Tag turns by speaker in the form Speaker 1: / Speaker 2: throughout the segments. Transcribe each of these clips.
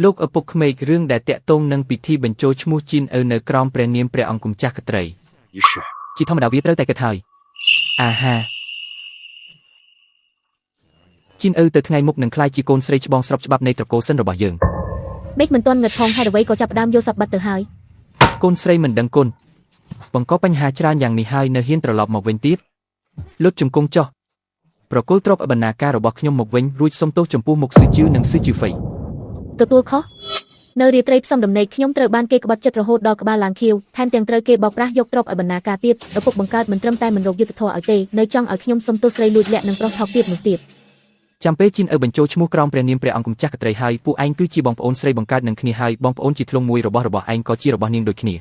Speaker 1: លោកឪពុកក្មេករឿងដែលតាក់ទងនឹងពិធីបញ្ចូលឈ្មោះជីនឪនៅក្រោមព្រះនាមព្រះអង្គម្ចាស់ក្ត្រីជាធម្មតាវាត្រូវតែគិតហើយអាហាជីនឪទៅថ្ងៃមុខនឹងក្លាយជាកូនស្រីច្បងស្របច្បាប់នៃត្រកូលសិនរបស់យើង
Speaker 2: បេកមិនទាន់ងឹតផងហេតុអ្វីក៏ចាប់ផ្ដើមយកសពបាត់ទៅហើយក
Speaker 1: ូនស្រីមិនដឹងគុណបង្កបញ្ហាច្រើនយ៉ាងនេះហើយនៅហ៊ានត្រឡប់មកវិញទៀតលុតជង្គង់ចុះប្រគល់ទ្រព្យបណ្ណាការរបស់ខ្ញុំមកវិញរួចសុំទោសចំពោះមុខស៊ឺជឺនិងស៊ឺជឺហ្វៃ
Speaker 2: ទទួលខុសនៅរាត្រីផ្សំដំណេកខ្ញុំត្រូវបានគេក្បត់ចិត្តរហូតដល់ក្បាលឡើងខៀវថែមទាំងត្រូវគេបោកប្រាស់យកទ្រព្យបណ្ណាការទៀតឪពុកបង្កើតមិនត្រឹមតែមិនរកយុត្តិធម៌ឲ្យទេនៅចង់ឲ្យខ្ញុំសុំទោសស្រីលួចលាក់និងប្រុសថោកទៀតនោះទៀត
Speaker 1: ចាំពេលជីនឪបញ្ចូលឈ្មោះក្រោមព្រះនាមព្រះអង្គម្ចាស់ក្ត្រីហើយពួកឯងគឺជាបងប្អូនស្រីបង្កើតនឹងគ្នាហើយបងប្អូនជាធ្លុងមួយរបស់ឯងក៏ជារបស់នាងដូចគ្នា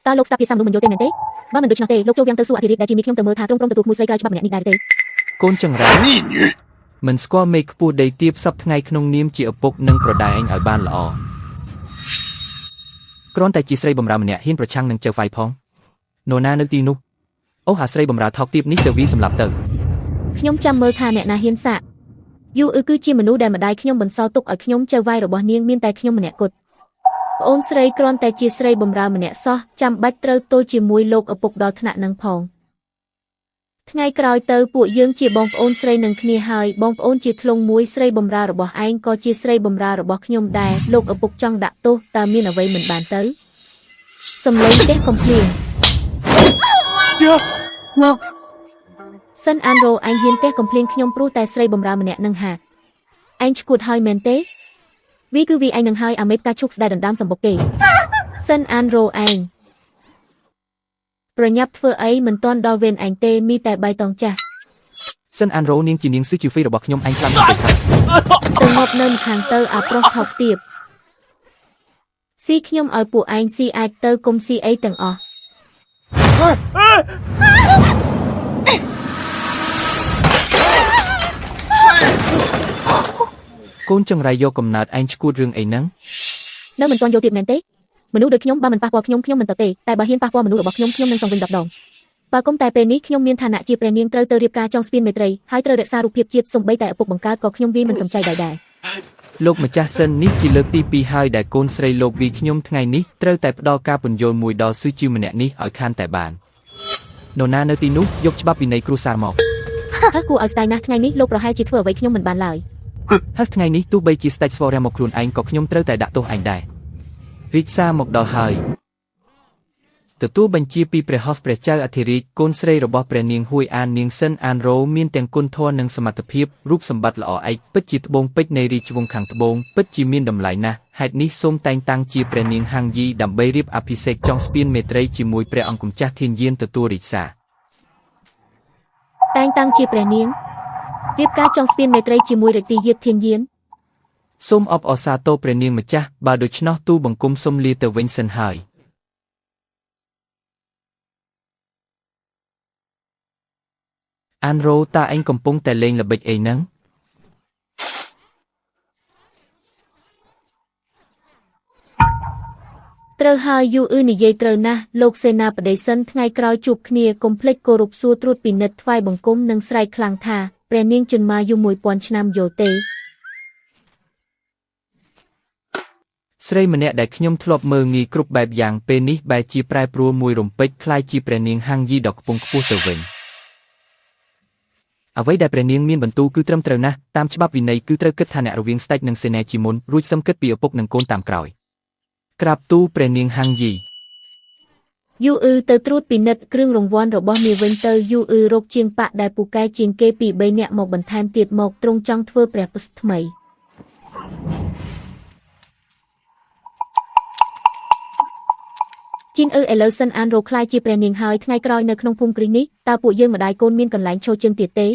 Speaker 2: តើលោកស្ដាប់ភាសាមនុស្សមិនយល់ទេមែនទេបើមិនដូច្នោះទេលោកចូលវាំងទៅសួរអធិរាជដែលជាមីខ្ញុំទៅមើលថាទ្រង់ព្រមទទួលមួយស្រីក្រៅច្បាប់ម្នាក់នេះដែរទេ
Speaker 1: កូនចង្រៃមិនស្គាល់មេឃខ្ពស់ដីទាបសពថ្ងៃក្នុងនាមជាឪពុកនិងប្រដៅឯងឲ្យបានល្អគ្រាន់តែជាស្រីបំរើម្នាក់ហ៊ានប្រឆាំងនឹងចៅហ្វាយផងនរណានៅទីនោះអូអាស្រីបំរើថោកទាបនេះទៅវាសម្លាប់ទៅ
Speaker 2: ខ្ញុំចាំមើលថាអ្នកណាហ៊ានសាកយូគឺជាមនុស្សដែលម្ដាយខ្ញុំបន្សល់ទុកឲ្យខ្ញុំចៅហ្វាយរបស់នាងមានតែខ្ញុំម្នាក់គត់ប្អូនស្រីគ្រាន់តែជាស្រីបំរើម្នាក់សោះចាំបាច់ត្រូវទោសជាមួយលោកឪពុកដល់ថ្នាក់នឹងផងថ្ងៃក្រោយទៅពួកយើងជាបងប្អូនស្រីនឹងគ្នាហើយបងប្អូនជាធ្លុងមួយស្រីបំរើរបស់ឯងក៏ជាស្រីបំរើរបស់ខ្ញុំដែរលោកឪពុកចង់ដាក់ទោសតើមានអ្វីមិនបានទៅសំឡេងផ្ទះកំភ្លៀងមកសិនអានរ៉ូឯងហ៊ានផ្ទះកំភ្លៀងខ្ញុំព្រោះតែស្រីបំរើម្នាក់នឹងហាឯងឈួតហើយមែនទេវាគឺវាឯងនឹងហើយអាមេផ្កាឈូកស្ដែដណ្ដើមសម្បុកគេសិនអានរ៉ូឯងប្រញាប់ធ្វើអីមិនទាន់ដល់វេនឯងទេមីតែបៃតងចាស់
Speaker 1: សិនអានរ៉ូនាងជានាងស៊ឺជឺហ្វីរបស់ខ្ញុំឯងខ្លាំងណាស់ទៅ
Speaker 2: ងប់នៅខាងទៅអាប្រុសថោកទាបស៊ីខ្ញុំឲ្យពួកឯងស៊ីអាចទៅគុំស៊ីអីទាំងអស់
Speaker 1: កូនចង្រៃយកកំណើតឯងឈួតរឿងអីហ្នឹង
Speaker 2: នៅមិនទាន់យកទៀតមែនទេមនុស្សដូចខ្ញុំបើមិនប៉ះពាល់ខ្ញុំមិនទៅទេតែបើហ៊ានប៉ះពាល់មនុស្សរបស់ខ្ញុំនឹងសងវិញ10 ដងបើគុំតែពេលនេះខ្ញុំមានឋានៈជាព្រះនាងត្រូវទៅរៀបការចងស្ពានមេត្រីហើយត្រូវរក្សារូបភាពជាតិសំបីតែឪពុកបង្កើតក៏ខ្ញុំវាមិនសំចៃដែរ
Speaker 1: លោកម្ចាស់សិននេះជាលើកទី2ហើយដែលកូនស្រីលោកវីខ្ញុំថ្ងៃនេះត្រូវតែផ្ដល់ការពន្យល់មួយដល់ស៊ឺជឺម្នាក់នេះឲ្យខានតែបាននរណានៅទីនោះយកច្បាប់វិន័យគ្រួសារមក
Speaker 2: ហើយគួរឲ្យស្ដាយណាស់ថ្ងៃនេះលោកប្រហែលជាធ្វើអ្វីខ្ញុំមិនបានឡើយ
Speaker 1: ហើយថ្ងៃនេះទោះបីជាស្ដេចស្វរៈមកខ្លួនឯងក៏ខ្ញុំត្រូវតែដាក់ទោសឯងដែររាជសារមកដល់ហើយទទួលបញ្ជាពីព្រះហស្ថព្រះចៅអធិរាជកូនស្រីរបស់ព្រះនាងហួយអាននាងសិនអានរ៉ូមានទាំងគុណធម៌និងសមត្ថភាពរូបសម្បត្តិល្អឯកពិតជាត្បូងពេជ្រនៃរាជវង្សខាងត្បូងពិតជាមានតម្លៃណាស់ហេតុនេះសូមតែងតាំងជាព្រះនាងហាងយីដើម្បីរៀបអភិសេកចងស្ពានមេត្រីជាមួយព្រះអង្គម្ចាស់ធានយានទទួលរាជសារ
Speaker 2: តែងតាំងជាព្រះនាងរៀបការចងស្ពានមេត្រីជាមួយរាជទីយាទធានយាន
Speaker 1: សូមអបអរសាទរព្រះនាងម្ចាស់បើដូច្នោះទូបង្គំសូមលាទៅវិញសិនហើយអានរ៉ូតើឯងកំពុងតែលេងល្បិចអីហ្នឹង
Speaker 2: ត្រូវហើយយូនិយាយត្រូវណាស់លោកសេនាបតីសិនថ្ងៃក្រោយជួបគ្នាកុំភ្លេចគោរពសួរត្រួតពិនិត្យថ្វាយបង្គំនិងស្រែកខ្លាំងថាព្រះនាងជន្មាយុ1000ឆ្នាំយោទេ
Speaker 1: ស្រីម្នាក់ដែលខ្ញុំធ្លាប់មើលងាយគ្រប់បែបយ៉ាងពេលនេះបែរជាប្រែប្រួលមួយរំពេចคล้ายជាព្រះនាងហាងយីដ៏ខ្ពង់ខ្ពស់ទៅវិញអ្វីដែលព្រះនាងមានបន្ទូលគឺត្រឹមត្រូវណាស់តាមច្បាប់វិន័យគឺត្រូវគិតថាអ្នករវាងស្ដេចនិងសេនាជាមុនរួចសឹមគិតពីឪពុកនិងកូនតាមក្រោយក្រាបទូលព្រះនាងហាងយី
Speaker 2: យូទៅត្រួតពិនិត្យគ្រឿងរង្វាន់របស់នាងវិញទៅយូរកជាងប៉ាក់ដែលពូកែជាងគេពី3នាក់មកបន្ថែមទៀតមកទ្រង់ចង់ធ្វើព្រះពុស្ថ្មីជីនឥឡូវសិនអានរ៉ូខ្លាយជាព្រះនាងហើយថ្ងៃក្រោយនៅក្នុងភូមិគ្រីនេះតើពួកយើងម្ដាយកូនមានកន្លែងឈរជើងទៀតទេ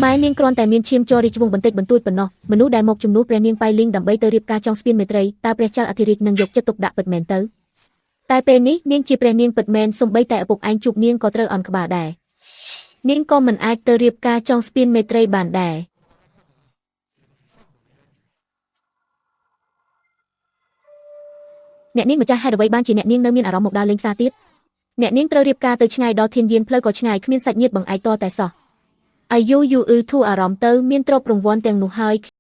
Speaker 2: ម៉ែនាងគ្រាន់តែមានឈាមចររាជវង្សបន្តិចបន្តួចប៉ុណ្ណោះមនុស្សដែលមកជំនួសព្រះនាងប៉ៃលីងដើម្បីទៅរៀបការចងស្ពានមេត្រីតើព្រះចៅអធិរាជនឹងយកចិត្តទុកដាក់ពិតមែនទៅតែពេលនេះនាងជាព្រះនាងពិតមែនសូម្បីតែឪពុកឯងជួបនាងក៏ត្រូវអន់ក្បាលដែរនាងក៏មិនអាចទៅរៀបការចងស្ពានមេត្រីបានដែរអ្នកនាងម្ចាស់ហេតុអ្វីបានជាអ្នកនាងនៅមានអារម្មណ៍មកដើរលេងផ្សារទៀតអ្នកនាងត្រូវរៀបការទៅឆ្ងាយដល់ធានយានផ្លូវក៏ឆ្ងាយគ្មានសាច់ញាតិបង្អែកតតែសោះអាយុធូរអារម្មណ៍ទៅមានទ្រព្យរង្វាន់ទាំងនោះហើយ